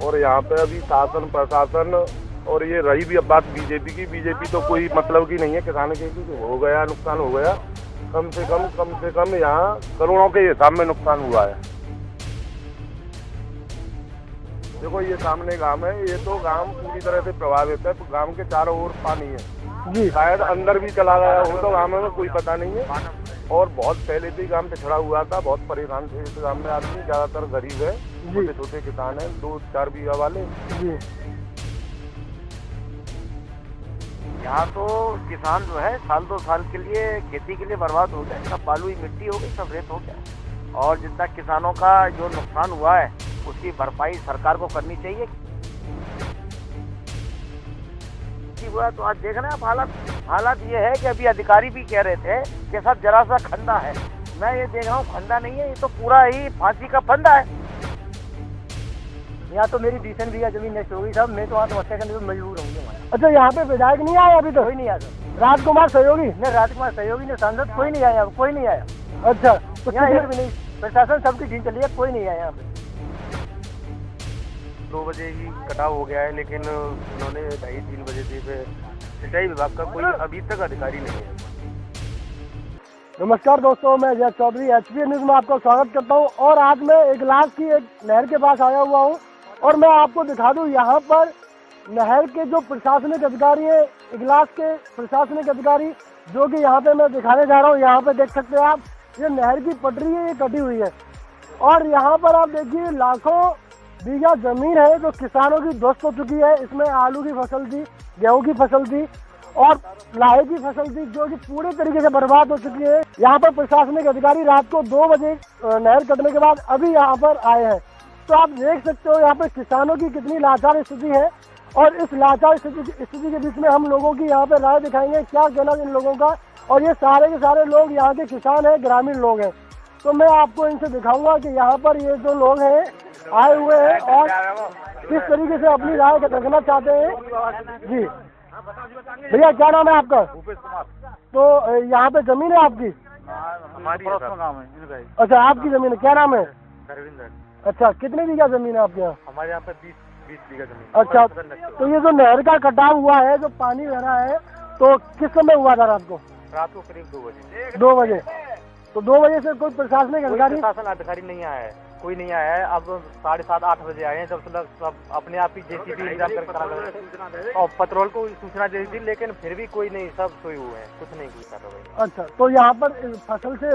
और यहाँ पे अभी शासन प्रशासन और ये रही भी अब बात बीजेपी की, बीजेपी तो कोई मतलब की नहीं है किसान के, हो गया नुकसान हो गया, कम से कम यहाँ करोड़ों के हिसाब में नुकसान हुआ है। देखो ये सामने गांव है, ये तो गांव पूरी तरह से प्रभावित है, तो गांव के चारों ओर पानी है जी, शायद अंदर भी चला गया हो तो गांव में कोई पता नहीं है। और बहुत पहले से ही गांव पिछड़ा हुआ था, बहुत परेशान थे इस गांव में आदमी, ज्यादातर गरीब है, छोटे छोटे किसान हैं, 2-4 बीघा वाले जी। यहाँ तो किसान जो है साल 2 साल के लिए खेती के लिए बर्बाद हो गए, सब बालुई मिट्टी हो गई, सब रेत हो गया। और जितना किसानों का जो नुकसान हुआ है उसकी भरपाई सरकार को करनी चाहिए। हुआ तो आज देखना आप हालात ये है कि अभी अधिकारी भी कह रहे थे कि सब जरा सा खंडा है। मैं ये देख रहा हूँ खंडा नहीं है, ये तो पूरा ही फांसी का फंदा है। यहाँ तो मेरी 20 बीघा जमीन नष्ट हो गई साहब, मैं तो आत्महत्या करने में मजबूर हूँ। अच्छा, यहाँ पे विधायक नहीं आया अभी तो? कोई नहीं आया सर। राजकुमार सहयोगी न राजकुमार सहयोगी ने सांसद कोई नहीं आया, कोई नहीं आया। अच्छा, तो यहाँ एक भी नहीं, प्रशासन सबकी ढील चली है, कोई नहीं आया यहाँ पे। 2 बजे ही कटाव हो गया है, लेकिन उन्होंने 2:30-3 बजे से सिंचाई विभाग का कोई अभी तक अधिकारी नहीं है। नमस्कार दोस्तों, मैं जय चौधरी HP न्यूज में आपका स्वागत करता हूं। और आज मैं इगलास की एक नहर के पास आया हुआ हूं और मैं आपको दिखा दूं यहाँ पर नहर के जो प्रशासनिक अधिकारी है, इगलास के प्रशासनिक अधिकारी, जो कि यहाँ पे मैं दिखाने जा रहा हूँ। यहाँ पे देख सकते हैं आप, ये नहर की पटरी है, ये कटी हुई है। और यहाँ पर आप देखिए लाखों बीघा जमीन है जो किसानों की ध्वस्त हो चुकी है। इसमें आलू की फसल थी, गेहूं की फसल थी और लाहे की फसल थी, जो कि पूरे तरीके से बर्बाद हो चुकी है। यहाँ पर प्रशासनिक अधिकारी रात को 2 बजे नहर कटने के बाद अभी यहाँ पर आए हैं। तो आप देख सकते हो यहाँ पर किसानों की कितनी लाचार स्थिति है। और इस लाचार स्थिति के बीच में हम लोगों की यहाँ पे राय दिखाएंगे, क्या कहना इन लोगों का। और ये सारे के सारे लोग यहाँ के किसान हैं, ग्रामीण लोग हैं। तो मैं आपको इनसे दिखाऊंगा कि यहाँ पर ये जो लोग हैं आए हुए हैं और किस तरीके से अपनी राय रखना चाहते हैं जी। भैया क्या नाम है आपका? भूपेश कुमार। तो यहाँ पे जमीन है आपकी? हमारी गाँव है। अच्छा, आपकी जमीन है, क्या नाम है? धर्मेंद्र। अच्छा, कितने बीघा जमीन है आपके यहाँ? हमारे यहाँ पे 20 बीघा जमीन। अच्छा, तो ये जो नहर का कटाव हुआ है, जो पानी बह रहा है, तो किस समय हुआ था रात को? रात को करीब 2 बजे। 2 बजे। तो 2 बजे से कोई प्रशासनिक अधिकारी? प्रशासन अधिकारी नहीं आया है, कोई नहीं आया है। अब 7:30-8 बजे आए हैं, जब सब अपने आप ही JCB इंतजाम करके करा रहे और पेट्रोल को सूचना दे दी थी, लेकिन फिर भी कोई नहीं, सब सोए हुए हैं, कुछ नहीं कर रहे। अच्छा, तो यहाँ पर फसल से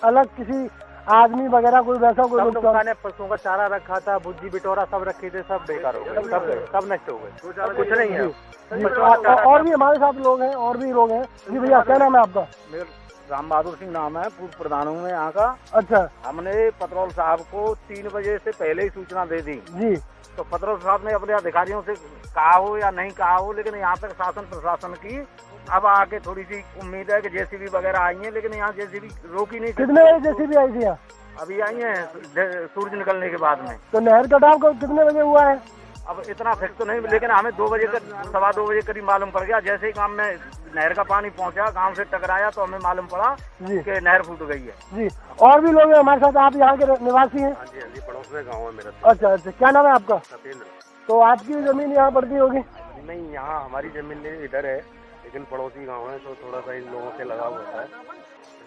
अलग किसी आदमी वगैरह कोई वैसा कोई नुकसान है? पशुओं का चारा रखा था, भुज्जी बिटोरा सब रखे थे, सब बेकार हो गए, सब नष्ट हो गए, कुछ नहीं है। और भी हमारे साथ लोग हैं, और भी लोग हैं जी। भैया क्या नाम है आपका? राम बहादुर सिंह नाम है, पूर्व प्रधान हूँ मैं यहाँ का। अच्छा, हमने पटरोल साहब को 3 बजे से पहले ही सूचना दे दी जी। तो पटरोल साहब ने अपने अधिकारियों से कहा हो या नहीं कहा हो, लेकिन यहाँ तक शासन प्रशासन की अब आके थोड़ी सी उम्मीद है कि JCB वगैरह आई है, लेकिन यहाँ JCB रोक ही नहीं सकती। कितने बजे JCB आई थी यहाँ? अभी आई है सूरज निकलने के बाद में। तो नहर कटाव को कितने बजे हुआ है? अब इतना फिक्स तो नहीं, लेकिन हमें 2 बजे का 2:15 बजे करीब मालूम पड़ गया। जैसे ही गांव में नहर का पानी पहुंचा, गांव से टकराया, तो हमें मालूम पड़ा कि नहर फूट गई है जी। और भी लोग हैं हमारे साथ, आप यहाँ के निवासी हैं? हाँ जी, पड़ोस में गाँव है मेरा। अच्छा अच्छा, क्या नाम है आपका? सत्येंद्र। तो आपकी जमीन यहाँ पड़ती होगी? नहीं, यहाँ हमारी जमीन इधर है, लेकिन पड़ोसी गांव है, तो थोड़ा सा इन लोगों से लगाव होता है।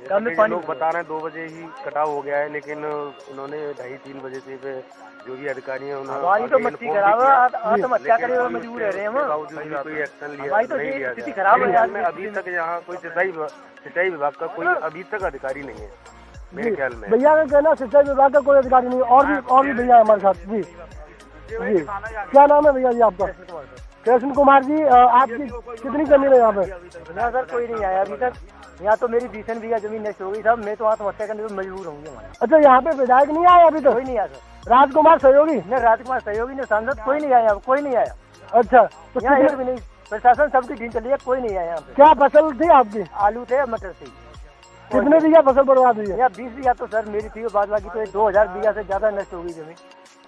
लोग बता रहे हैं 2 बजे ही कटाव हो गया है, लेकिन उन्होंने 2:30-3 बजे से जो भी अधिकारी हैं उन्होंने तो मस्ती खराब है, आत्महत्या करने में मजबूर रह रहे हैं। बावजूद भी कोई एक्शन लिया स्थिति खराब है। अभी तक यहाँ कोई सिंचाई विभाग का कोई अभी तक अधिकारी नहीं है मेरे ख्याल में। भैया का कहना सिंचाई विभाग का कोई अधिकारी नहीं, और भी भैया हमारे साथ जी। जी, क्या नाम है भैया जी आपका? कृष्ण कुमार जी। आपकी कितनी जमीन है यहाँ पे? ना सर, कोई नहीं आया अभी तक। यहाँ तो मेरी 20 बीघा जमीन नष्ट हो गई साहब, मैं तो आत्महत्या करने में मजबूर हूँ। अच्छा, यहाँ पे विधायक नहीं आया अभी तो? कोई नहीं आया सर। राजकुमार सहयोगी? न राजकुमार सहयोगी ने सांसद कोई नहीं आया, कोई नहीं आया। अच्छा, तो यहाँ एक भी नहीं, प्रशासन सबकी ढील चली है, कोई नहीं आया यहाँ पे। क्या फसल थी आपकी? आलू थे, मटर थी। कितने बीघा फसल बर्बाद हुई है? यहाँ 20 बीघा तो सर मेरी थी, बाद बाकी तो 2000 बीघा से ज्यादा नष्ट हो गई जमीन।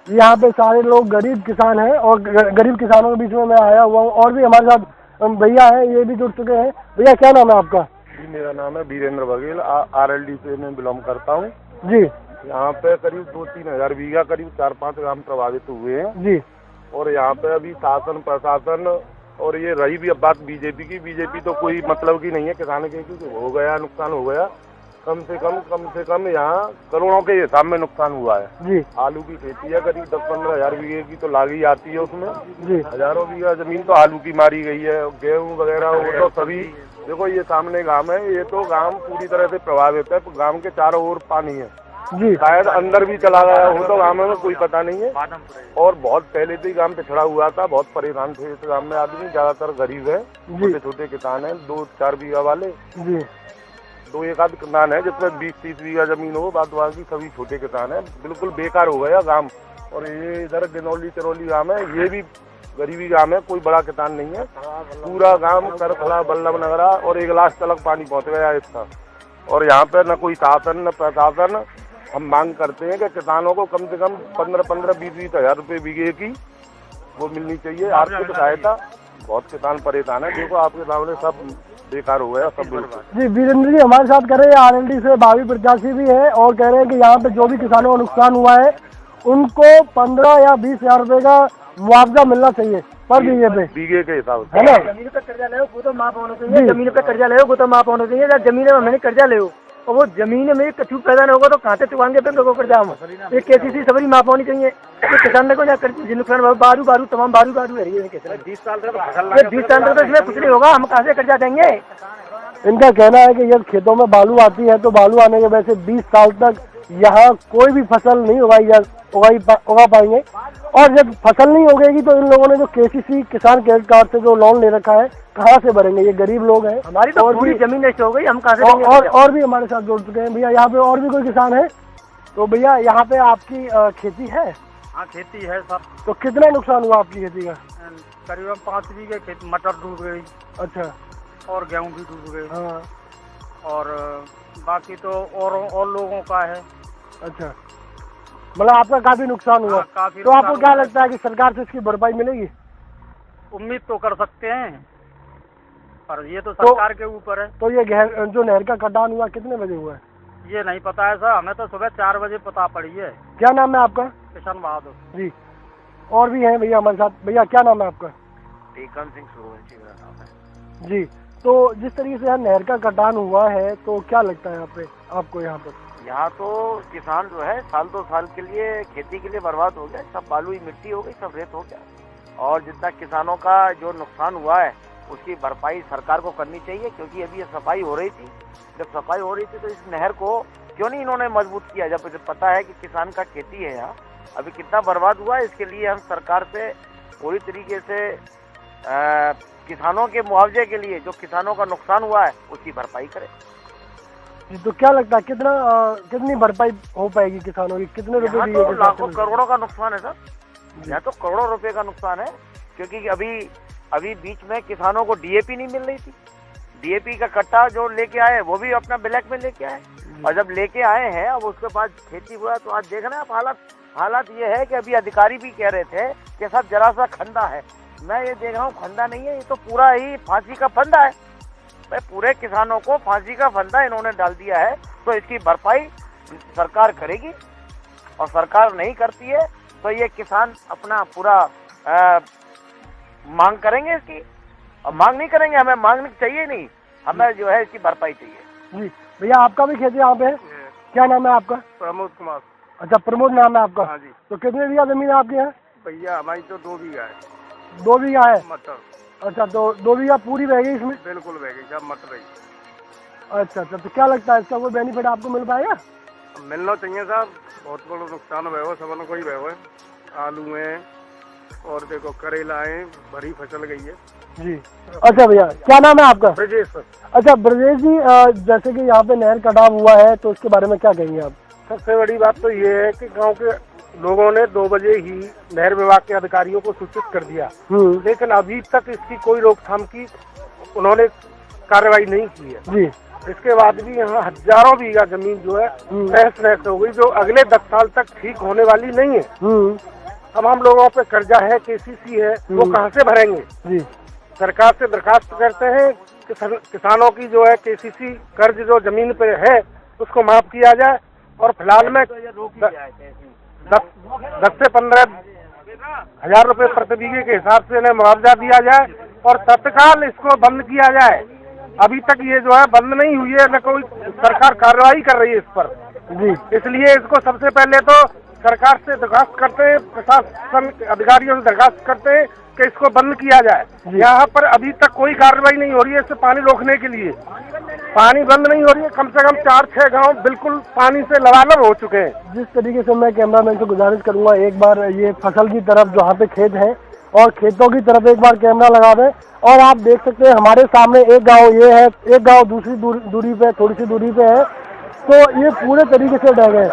यहाँ पे सारे लोग गरीब किसान हैं और गरीब किसानों के बीच में मैं आया हुआ हूँ। और भी हमारे साथ भैया हैं, ये भी जुड़ चुके हैं। भैया क्या नाम है आपका? जी, मेरा नाम है वीरेंद्र बघेल, RLD से मैं बिलोंग करता हूँ जी। यहाँ पे करीब 2-3 हजार बीघा, करीब 4-5 ग्राम प्रभावित हुए हैं जी। और यहाँ पे अभी शासन प्रशासन, और ये रही भी अब बात बीजेपी की, बीजेपी तो कोई मतलब की नहीं है किसान के, क्योंकि हो गया नुकसान हो गया। कम से कम यहाँ करोड़ों के हिसाब में नुकसान हुआ है जी। आलू की खेती है, करीब 10-15 हजार बीघे की तो लागी आती है उसमें जी। हजारों बीघा जमीन तो आलू की मारी गई है। गेहूं वगैरह वो तो सभी, देखो ये सामने गांव है, ये तो गांव पूरी तरह से प्रभावित है। गांव के चारों ओर पानी है जी। शायद अंदर भी चला गया हो तो गाँव में कोई पता नहीं है। और बहुत पहले से ही गाँव पिछड़ा हुआ था, बहुत परेशान थे इस गाँव में आदमी, ज्यादातर गरीब है, छोटे छोटे किसान है, 2-4 बीघा वाले जी। 2-1 आध किसान है जिसमें 20-30 बीघा जमीन हो, बात बाकी सभी छोटे किसान है। बिल्कुल बेकार हो गया गाँव। और ये इधर गिनौली चरौली गाँव है, ये भी गरीबी गाँव है, कोई बड़ा किसान नहीं है। पूरा गाँव करखला बल्लभ नगरा और 1 लाख तक पानी पहुँच गया इसका। और यहाँ पे न कोई शासन न प्रशासन। हम मांग करते हैं कि किसानों को कम से कम 15-20 हजार रुपये बीघे की वो मिलनी चाहिए आर्थिक सहायता। बहुत किसान परेशान है, देखो आपके सामने सब बेकार हो गया सब। जी वीरेंद्र जी हमारे साथ कह रहे हैं, आरएलडी से भावी प्रत्याशी भी है, और कह रहे हैं कि यहाँ पे जो भी किसानों का नुकसान हुआ है उनको 15 या 20 हजार रुपए का मुआवजा मिलना चाहिए पर बीघे के हिसाब से, है ना। जमीन पे कर्जा ले वो तो माफ होना चाहिए, जमीन पे कर्जा ले वो तो माफ होना चाहिए। जमीन में मैंने कर्जा ले और वो जमीन में कछू पैदा नहीं होगा तो कहाँ से चुकाएंगे बैंक को कर्जा हम। ये केसीसी सबरी माफ होनी चाहिए। किसान को नुकसान बारू तमाम बारू है 20 साल तक इसमें कुछ नहीं होगा, हम कहाँ से कर्जा देंगे। इनका कहना है कि जब खेतों में बालू आती है तो बालू आने के वजह से 20 साल तक यहाँ कोई भी फसल नहीं उगा पाएंगे, और जब फसल नहीं उगेगी तो इन लोगों ने जो केसीसी किसान क्रेडिट कार्ड से जो लोन ले रखा है कहाँ से भरेंगे। ये गरीब लोग हैं, हमारी तो पूरी जमीन नष्ट हो गई, हम कहाँ से और भी हमारे साथ जुड़ चुके हैं। भैया यहाँ पे और भी कोई किसान है? तो भैया यहाँ पे आपकी खेती है? हाँ खेती है सर। तो कितना नुकसान हुआ आपकी खेती का? करीबन 5 बीघे खेती मटर डूब गई। अच्छा। और गेहूँ भी डूब गए। हाँ। और बाकी तो और लोगों का है। अच्छा, मतलब आपका काफी नुकसान हुआ। काफी। तो आपको क्या लगता है कि सरकार से इसकी भरपाई मिलेगी? उम्मीद तो कर सकते हैं, पर ये तो सरकार के ऊपर है। तो ये जो नहर का कटान हुआ कितने बजे हुआ है? ये नहीं पता है सर, हमें तो सुबह 4 बजे पता पड़ी है। क्या नाम है आपका? किशन बहादुर जी। और भी हैं भैया हमारे साथ। भैया क्या नाम है आपका? टीकम सिंह सूर्यवंशी मेरा नाम है जी। तो जिस तरीके से यहाँ नहर का कटान हुआ है तो क्या लगता है आपको यहाँ पर? यहाँ तो किसान जो है साल 2 साल के लिए खेती के लिए बर्बाद हो गया, सब बालू मिट्टी हो गई, सब रेत हो गया। और जितना किसानों का जो नुकसान हुआ है उसकी भरपाई सरकार को करनी चाहिए, क्योंकि अभी ये सफाई हो रही थी। जब सफाई हो रही थी तो इस नहर को क्यों नहीं इन्होंने मजबूत किया, जब पता है कि किसान का खेती है यहाँ अभी कितना बर्बाद हुआ है। इसके लिए हम सरकार से पूरी तरीके से किसानों के मुआवजे के लिए जो किसानों का नुकसान हुआ है उसकी भरपाई करें। तो क्या लगता है कितनी भरपाई हो पाएगी किसानों की? कितने रुपए? तो लाखों करोड़ों का नुकसान है सर, यहाँ तो करोड़ों रुपए का नुकसान है। क्योंकि अभी बीच में किसानों को डीएपी नहीं मिल रही थी। डीएपी का कट्टा जो लेके आए वो भी अपना ब्लैक में लेके आए, और जब लेके आए हैं अब उसके बाद खेती हुआ तो आज देख रहे हैं आप हालात ये है कि अभी अधिकारी भी कह रहे थे कि सब जरा सा खंडा है। मैं ये देख रहा हूँ खंडा नहीं है, ये तो पूरा ही फांसी का फंदा है। भाई पूरे किसानों को फांसी का फंदा इन्होंने डाल दिया है। तो इसकी भरपाई सरकार करेगी, और सरकार नहीं करती है तो ये किसान अपना पूरा मांग करेंगे इसकी, और मांग नहीं करेंगे, हमें मांगनी चाहिए नहीं, हमें जो है इसकी भरपाई चाहिए। जी भैया आपका भी खेती यहाँ पे है? क्या नाम है आपका? प्रमोद कुमार। अच्छा प्रमोद नाम है आपका? हाँ जी। तो कितने बीघा जमीन है आपके यहाँ? भैया हमारी तो 2 बीघा है। 2 बीघा है मटर। अच्छा, तो 2 बीघा पूरी बह गई इसमें? बिल्कुल बह गई, सब मट रही। अच्छा, तो क्या लगता है इसका कोई बेनिफिट आपको मिल पाएगा? मिलना चाहिए साहब, बहुत बड़ा नुकसान हुआ है, सबन को ही हुआ है। आलू है और देखो करेला है, भरी फसल गई है। जी। अच्छा भैया क्या नाम है आपका? ब्रजेश सर। अच्छा ब्रजेश जी, जैसे कि यहाँ पे नहर कटाव हुआ है तो इसके बारे में क्या कहेंगे आप? सबसे बड़ी बात तो ये है कि गांव के लोगों ने 2 बजे ही नहर विभाग के अधिकारियों को सूचित कर दिया, लेकिन अभी तक इसकी कोई रोकथाम की उन्होंने कार्रवाई नहीं की है। जी। इसके बाद भी यहाँ हजारों बीघा जमीन जो है तहस-नहस हो गई, जो अगले 10 साल तक ठीक होने वाली नहीं है। तमाम लोगों पे कर्जा है, केसीसी है, वो कहाँ से भरेंगे? जी। सरकार से दरखास्त करते हैं कि किसानों की जो है केसीसी कर्ज जो जमीन पे है उसको माफ किया जाए, और फिलहाल में 10 से 15 1000 रुपए प्रति बीघे के हिसाब से इन्हें मुआवजा दिया जाए और तत्काल इसको बंद किया जाए। अभी तक ये जो है बंद नहीं हुई है, न कोई सरकार कार्रवाई कर रही है इस पर जी। इसलिए इसको सबसे पहले तो सरकार से दरखास्त करते हैं, प्रशासन अधिकारियों से दरखास्त करते हैं कि इसको बंद किया जाए। यहाँ पर अभी तक कोई कार्रवाई नहीं हो रही है इससे पानी रोकने के लिए। पानी बंद नहीं हो रही है, कम से कम 4-6 गांव बिल्कुल पानी से लबालब हो चुके हैं। जिस तरीके से मैं कैमरामैन से गुजारिश करूंगा, एक बार ये फसल की तरफ जहाँ पे खेत है और खेतों की तरफ एक बार कैमरा लगा दें और आप देख सकते हैं हमारे सामने एक गांव ये है, एक गांव दूसरी दूरी पे, थोड़ी सी दूरी पे है, तो ये पूरे तरीके से ढह गए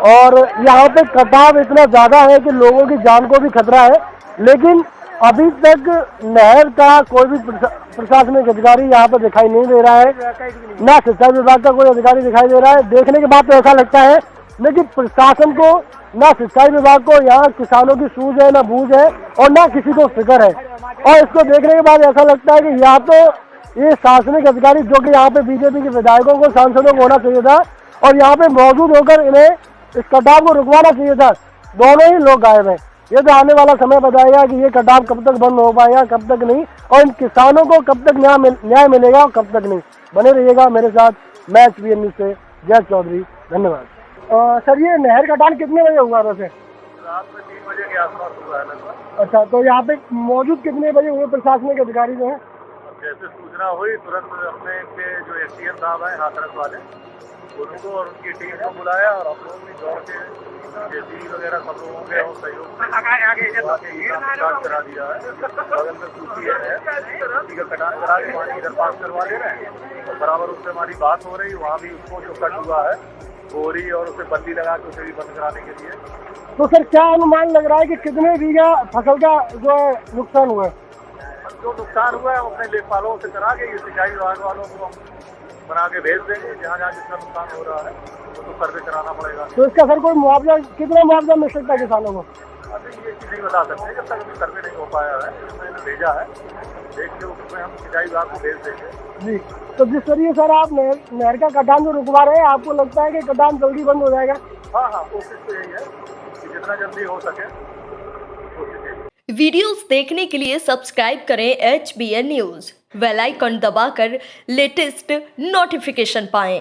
और यहाँ पे कटाव इतना ज्यादा है कि लोगों की जान को भी खतरा है। लेकिन अभी तक नहर का कोई भी प्रशासनिक अधिकारी यहाँ पर दिखाई नहीं दे रहा है, ना सिंचाई विभाग का कोई अधिकारी दिखाई दे रहा है। देखने के बाद तो ऐसा लगता है लेकिन प्रशासन को, ना सिंचाई विभाग को यहाँ किसानों की सूझ है, ना बूझ है और ना किसी को फिक्र है। और इसको देखने के बाद ऐसा लगता है कि या तो ये शासनिक अधिकारी जो कि यहाँ पे बीजेपी के विधायकों को, सांसदों को होना चाहिए था और यहाँ पे मौजूद होकर इन्हें इस कटाव को रुकवाना चाहिए था। दोनों ही लोग गायब हैं। ये तो आने वाला समय बताएगा कि ये कटाव कब तक बंद हो पाएगा, कब तक नहीं, और इन किसानों को कब तक न्याय मिलेगा और कब तक नहीं। बने रहिएगा मेरे साथ, मैं HBN न्यूज़ से जय चौधरी, धन्यवाद। सर ये नहर का डाल कितने बजे हुआ वैसे? रात में 3 बजे के आसपास हुआ है लगभग। अच्छा, तो यहाँ पे मौजूद कितने बजे हुए प्रशासनिक अधिकारी जो है? जैसे सूचना हुई तुरंत अपने के जो SDM साहब हैं हाथरस वाले, उनको और उनकी टीम को बुलाया और हम लोग भी दौड़ के JCB वगैरह सब लोगों के और सहयोग से काम करा दिया है। बगल में सूची है, उसी का कटान करा के पानी इधर पास करवा दे रहे हैं और बराबर उससे हमारी बात हो रही, वहाँ भी उसको जो कट हुआ है बोरी और उसे बल्ली लगा के उसे भी बंद कराने के लिए। तो सर क्या अनुमान लग रहा है कि कितने बीघा फसल का जो है नुकसान हुआ है? जो नुकसान हुआ है अपने लेखपालों से करा के, ये सिंचाई विभाग वालों को हम बना के भेज देंगे। जहाँ जहाँ जितना नुकसान हो रहा है तो सर्वे कराना पड़ेगा। तो इसका सर कोई मुआवजा, कितना मुआवजा मिल सकता है किसानों को? अभी ये चीज़ नहीं बता सकते जब तक अभी सर्वे नहीं हो पाया है। मैंने भेजा है, देख के उसमें हम सिंचाई विभाग को भेज देंगे जी। तो जिस तरीके सर आप नहर का कटान जो रुकवा रहे हैं, आपको लगता है कि कटान जल्दी बंद हो जाएगा? हाँ, कोशिश तो यही है कि जितना जल्दी हो सके कोशिश यही। वीडियोस देखने के लिए सब्सक्राइब करें HBN न्यूज़, बेल आइकन दबाकर लेटेस्ट नोटिफिकेशन पाएं।